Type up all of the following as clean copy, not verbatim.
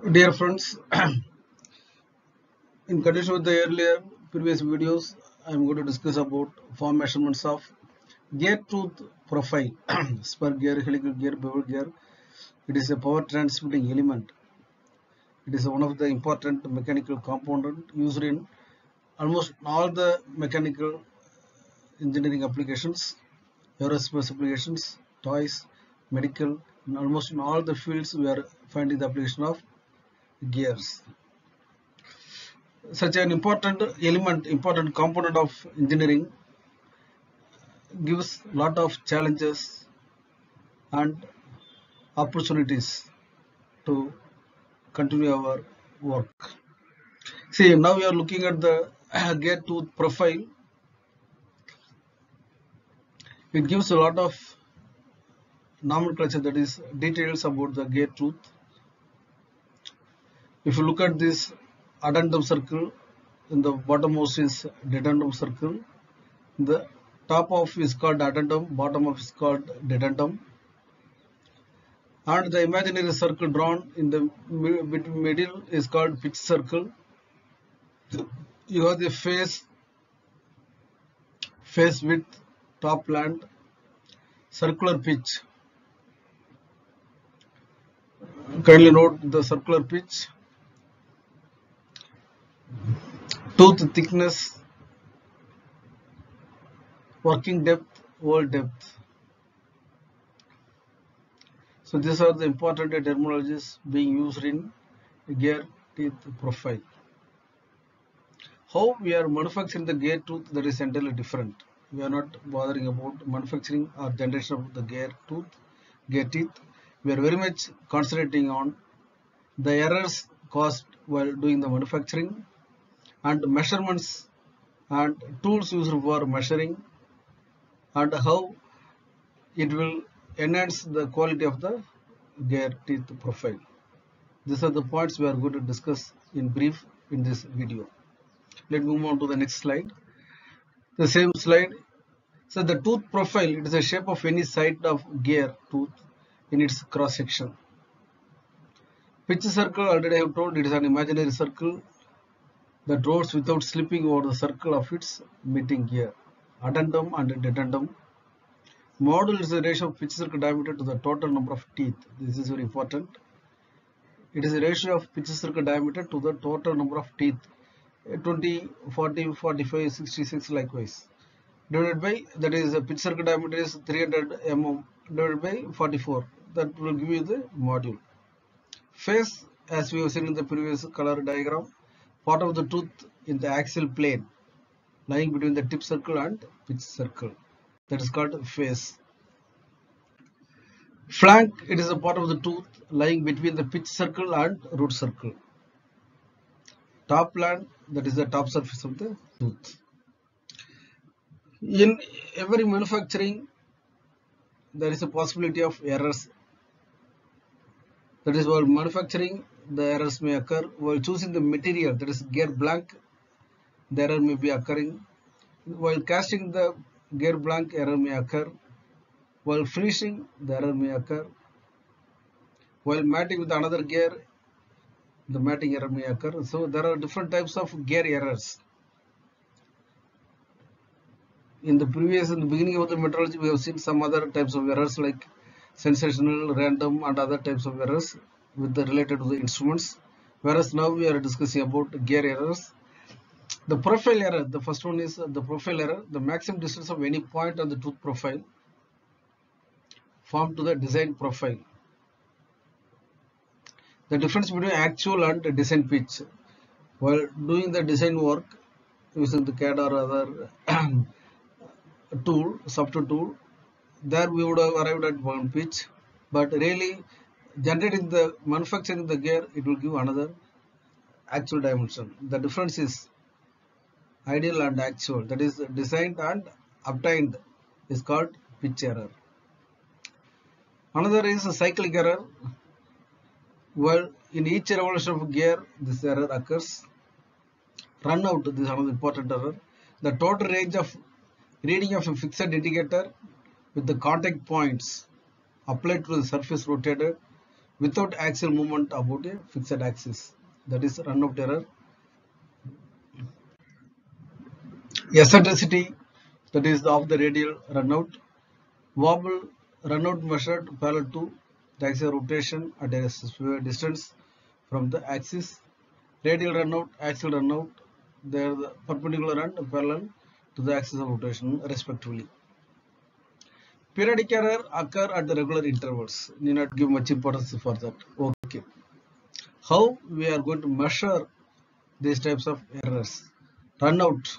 Dear friends, in continuation with the earlier previous videos, I am going to discuss about form measurements of gear tooth profile. Spur gear, helical gear, bevel gear. It is a power transmitting element. It is one of the important mechanical component used in almost all the mechanical engineering applications, aerospace applications, toys, medical, and almost in all the fields we are finding the application of gears. Such an important element, important component of engineering gives lot of challenges and opportunities to continue our work. See, now we are looking at the gear tooth profile. It gives a lot of nomenclature, that is details about the gear tooth. If you look at this addendum circle, in the bottommost is dedendum circle. The top of is called addendum, bottom of is called dedendum, and the imaginary circle drawn in the middle is called pitch circle. You have the face width, top land, circular pitch. Kindly note the circular pitch, tooth thickness, working depth, wall depth. So these are the important terminologies being used in gear teeth profile. How we are manufacturing the gear tooth, that is entirely different. We are not bothering about manufacturing or generation of the gear teeth. We are very much concentrating on the errors caused while doing the manufacturing and measurements and tools used for measuring and how it will enhance the quality of the gear teeth profile. These are the points we are going to discuss in brief in this video. Let's move on to the next slide. The same slide. So the tooth profile, it is a shape of any side of gear tooth in its cross section. Pitch circle, already I have told, it is an imaginary circle that rolls without slipping over the circle of its meeting gear. Addendum and dedendum. Module is the ratio of pitch circle diameter to the total number of teeth. This is very important. It is a ratio of pitch circle diameter to the total number of teeth. 20, 40, 45, 66 likewise. Divided by, that is the pitch circle diameter is 300 mm divided by 44. That will give you the module. Face, as we have seen in the previous color diagram, part of the tooth in the axial plane lying between the tip circle and pitch circle. That is called face. Flank, it is a part of the tooth lying between the pitch circle and root circle. Top land, that is the top surface of the tooth. In every manufacturing, there is a possibility of errors. That is, while manufacturing, the errors may occur. While choosing the material, that is gear blank, the error may be occurring. While casting the gear blank, error may occur. While finishing, the error may occur. While matting with another gear, the matting error may occur. So there are different types of gear errors. In the beginning of the metrology, we have seen some other types of errors like sensational, random, and other types of errors related to the instruments. Whereas now we are discussing about gear errors. The profile error, the first one is the profile error, the maximum distance of any point on the tooth profile formed to the design profile. The difference between actual and design pitch. While doing the design work using the CAD or other software tool, there we would have arrived at one pitch, but really generating the manufacturing the gear, it will give another actual dimension. The difference is ideal and actual, that is designed and obtained, is called pitch error. Another is a cyclic error. Well, in each revolution of gear, this error occurs. Run out, this is another important error. The total range of reading of a fixed indicator with the contact points applied to the surface rotated without axial movement about a fixed axis. That is runout error. Eccentricity, that is of the radial runout. Wobble, runout measured parallel to the axial rotation at a specified distance from the axis. Radial runout, axial runout, they are the perpendicular and parallel to the axis of rotation respectively. Periodic error occur at the regular intervals. Need not give much importance for that. Okay. How we are going to measure these types of errors? Runout.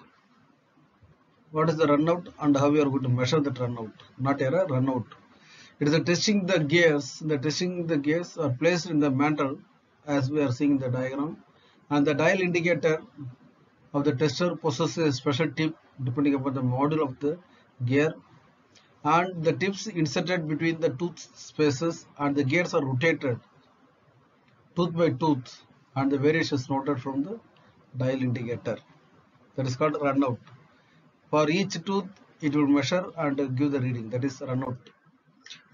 What is the runout and how we are going to measure that runout? Not error, runout. It is a testing the gears. The testing the gears are placed in the mantle as we are seeing in the diagram, and the dial indicator of the tester possesses a special tip depending upon the model of the gear, and the tips inserted between the tooth spaces, and the gears are rotated tooth by tooth, and the variation is noted from the dial indicator. That is called runout. For each tooth, it will measure and give the reading. That is runout.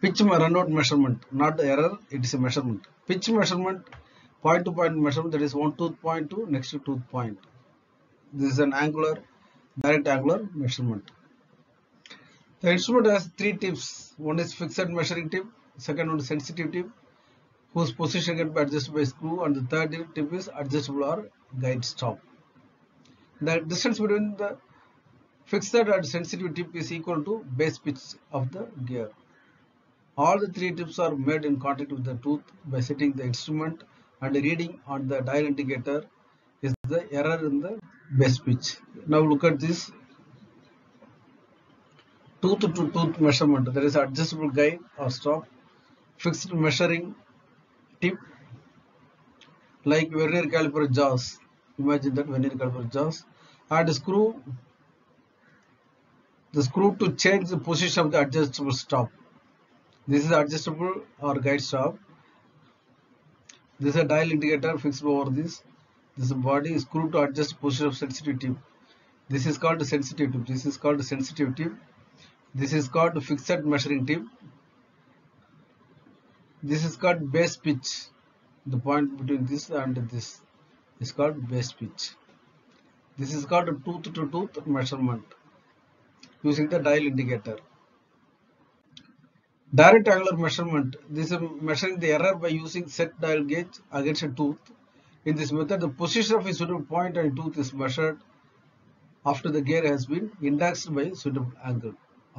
Pitch runout measurement, not error, it is a measurement. Pitch measurement, point to point measurement, that is one tooth point to next tooth point. This is an angular, direct angular measurement. The instrument has three tips. One is fixed measuring tip, second one is sensitive tip, whose position can be adjusted by screw, and the third tip is adjustable or guide stop. The distance between the fixed and sensitive tip is equal to base pitch of the gear. All the three tips are made in contact with the tooth by setting the instrument, and the reading on the dial indicator is the error in the base pitch. Now look at this tooth to tooth measurement. There is adjustable guide or stop, fixed measuring tip like vernier caliper jaws. Imagine that vernier caliper jaws, and screw. The screw to change the position of the adjustable stop. This is adjustable or guide stop. This is a dial indicator fixed over this. This body is screw to adjust position of sensitive tip. This is called sensitive tip. This is called sensitive tip. This is called fixed measuring tip. This is called base pitch. The point between this and this is called base pitch. This is called tooth to tooth measurement using the dial indicator. Direct angular measurement. This is measuring the error by using set dial gauge against a tooth. In this method, the position of a suitable point on a tooth is measured after the gear has been indexed by suitable angle.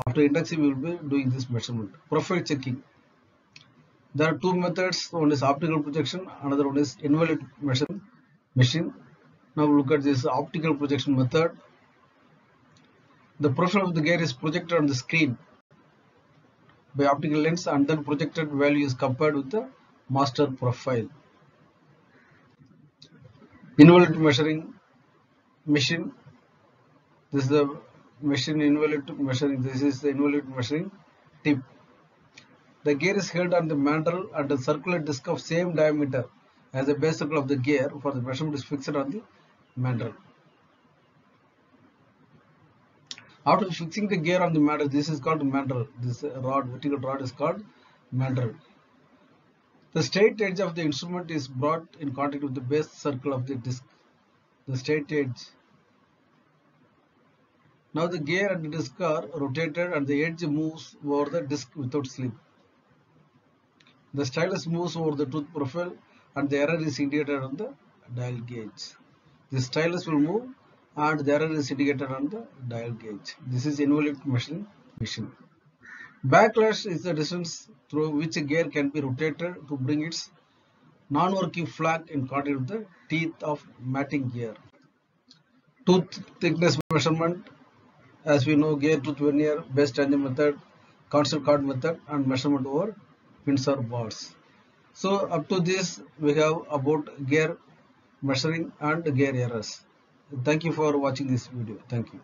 After indexing, we will be doing this measurement. Profile checking. There are two methods. One is optical projection, another one is invalid measuring machine. Now look at this optical projection method. The profile of the gear is projected on the screen by optical lens, and then projected value is compared with the master profile. Invalid measuring machine. This is the machine invalid measuring. This is the invalid measuring tip. The gear is held on the mantle, and a circular disc of same diameter as the base circle of the gear for the measurement is fixed on the mantle. After fixing the gear on the mantle, this is called mantle. This rod, vertical rod, is called mantle. The straight edge of the instrument is brought in contact with the base circle of the disc. The straight edge. Now the gear and the disc are rotated, and the edge moves over the disc without slip. The stylus moves over the tooth profile, and the error is indicated on the dial gauge. The stylus will move, and the error is indicated on the dial gauge. This is invalid measuring machine. Backlash is the distance through which a gear can be rotated to bring its non-working flag in contact with the teeth of matting gear. Tooth thickness measurement. As we know, gear tooth vernier, base tangent method, constant cord method, and measurement over pins or bars. So up to this we have about gear measuring and gear errors. Thank you for watching this video. Thank you.